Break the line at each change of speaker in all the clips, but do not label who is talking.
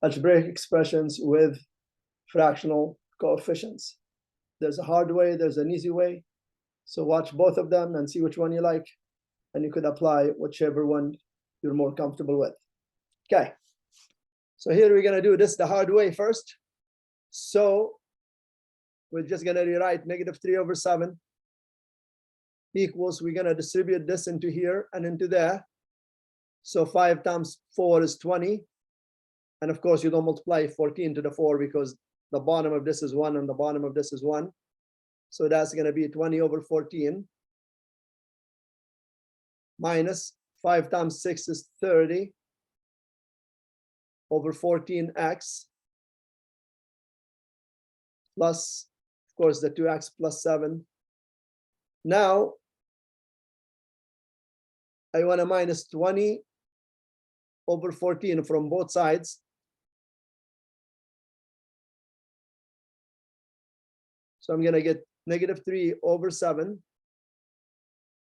algebraic expressions with fractional coefficients. There's a hard way, there's an easy way. So watch both of them and see which one you like, and you could apply whichever one you're more comfortable with. Okay, so here we're gonna do this the hard way first. So we're just gonna rewrite -3/7 equals, we're gonna distribute this into here and into there. So 5 times 4 is 20. And of course, you don't multiply 14 to the 4 because the bottom of this is 1 and the bottom of this is 1. So that's going to be 20/14 minus 5 times 6 is 30 over 14x plus, of course, the 2x plus 7. Now, I want to minus 20/14 from both sides. So I'm going to get -3/7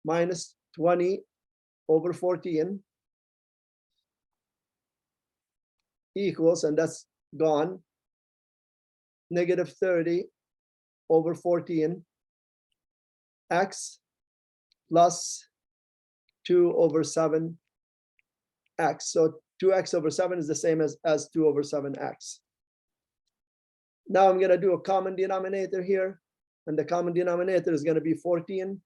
minus 20/14 equals, and that's gone, -30/14 x plus 2/7 x. So 2x/7 is the same as 2/7x. Now I'm going to do a common denominator here, and the common denominator is going to be 14.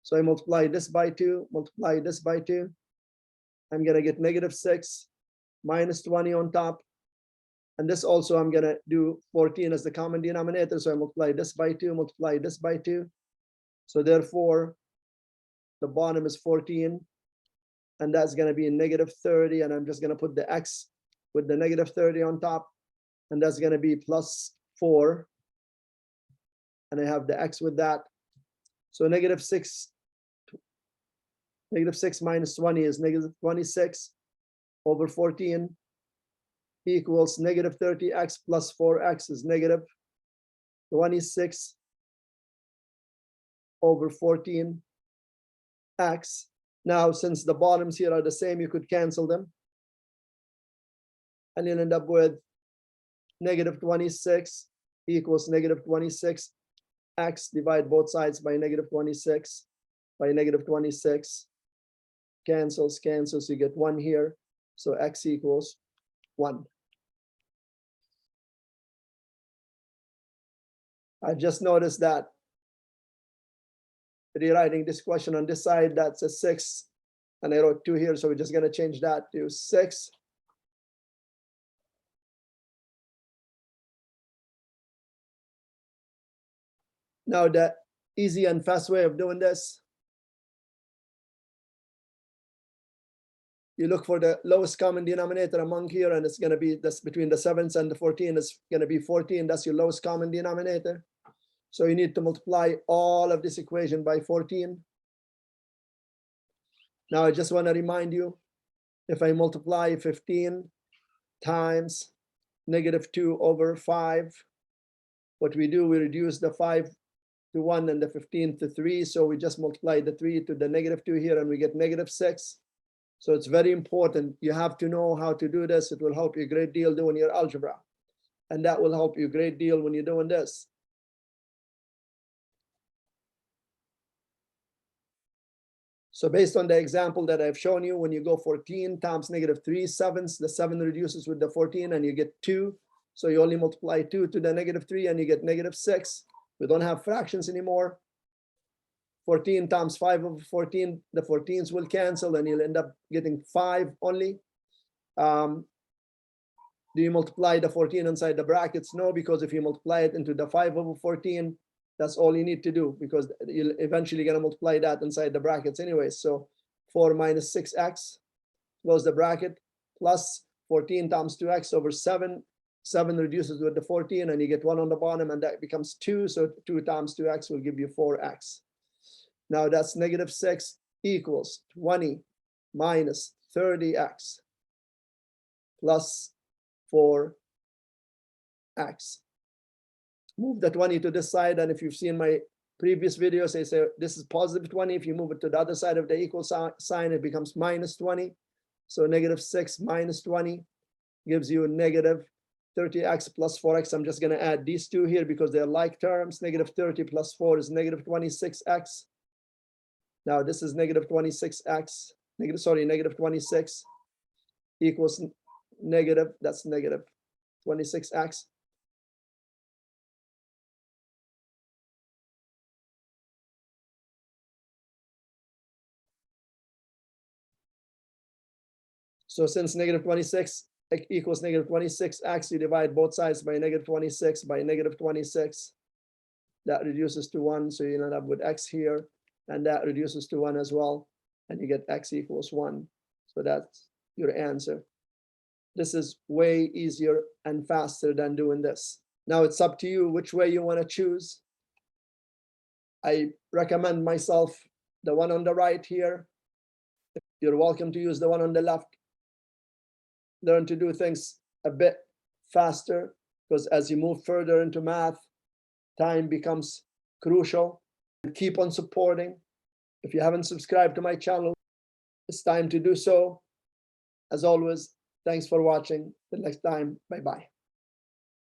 So I multiply this by 2, multiply this by 2. I'm going to get -6 minus 20 on top. And this also, I'm going to do 14 as the common denominator. So I multiply this by 2, multiply this by 2. So therefore, the bottom is 14. And that's going to be -30. And I'm just going to put the x with the -30 on top. And that's going to be plus 4. And I have the x with that. So -6 minus 20 is -26/14 equals -30x plus 4x is -26/14x. Now, since the bottoms here are the same, you could cancel them. And you'll end up with -26 equals -26x. Divide both sides by -26 by -26. Cancels, you get 1 here. So x equals 1. I just noticed that rewriting this question on this side, that's a 6. And I wrote 2 here, so we're just going to change that to 6. Now, the easy and fast way of doing this, you look for the lowest common denominator among here, and it's going to be this between the 7s and the 14 is going to be 14. That's your lowest common denominator. So you need to multiply all of this equation by 14. Now, I just want to remind you, if I multiply 15 times -2/5, what we do, we reduce the 5 to 1 and the 15 to 3. So we just multiply the 3 to the -2 here, and we get -6. So it's very important. You have to know how to do this. It will help you a great deal doing your algebra. And that will help you a great deal when you're doing this. So based on the example that I've shown you, when you go 14 times -3/7, the 7 reduces with the 14 and you get 2. So you only multiply 2 to the -3 and you get -6. We don't have fractions anymore. 14 times 5/14, the 14s will cancel and you'll end up getting 5 only. Do you multiply the 14 inside the brackets? No, because if you multiply it into the 5/14, that's all you need to do, because you're eventually going to multiply that inside the brackets anyway. So 4 minus 6x, close the bracket, plus 14 times 2x/7. 7 reduces with the 14 and you get 1 on the bottom, and that becomes 2. So 2 times 2x will give you 4x. Now that's -6 equals 20 minus 30x plus 4x. Move the 20 to this side, and if you've seen my previous videos, I say this is +20. If you move it to the other side of the equal sign, it becomes -20. So -6 minus 20 gives you negative 30x plus 4x. I'm just going to add these two here because they're like terms. Negative 30 plus 4 is negative 26x. Now this is negative 26x, negative 26 equals negative, that's negative 26x. So since negative 26 equals negative 26x, you divide both sides by negative 26 by negative 26. That reduces to 1, so you end up with x here, and that reduces to 1 as well, and you get x equals 1. So that's your answer. This is way easier and faster than doing this. Now it's up to you which way you want to choose. I recommend myself the one on the right here. You're welcome to use the one on the left. Learn to do things a bit faster, because as you move further into math, time becomes crucial. Keep on supporting. If you haven't subscribed to my channel, it's time to do so. As always, thanks for watching. Till next time, bye-bye.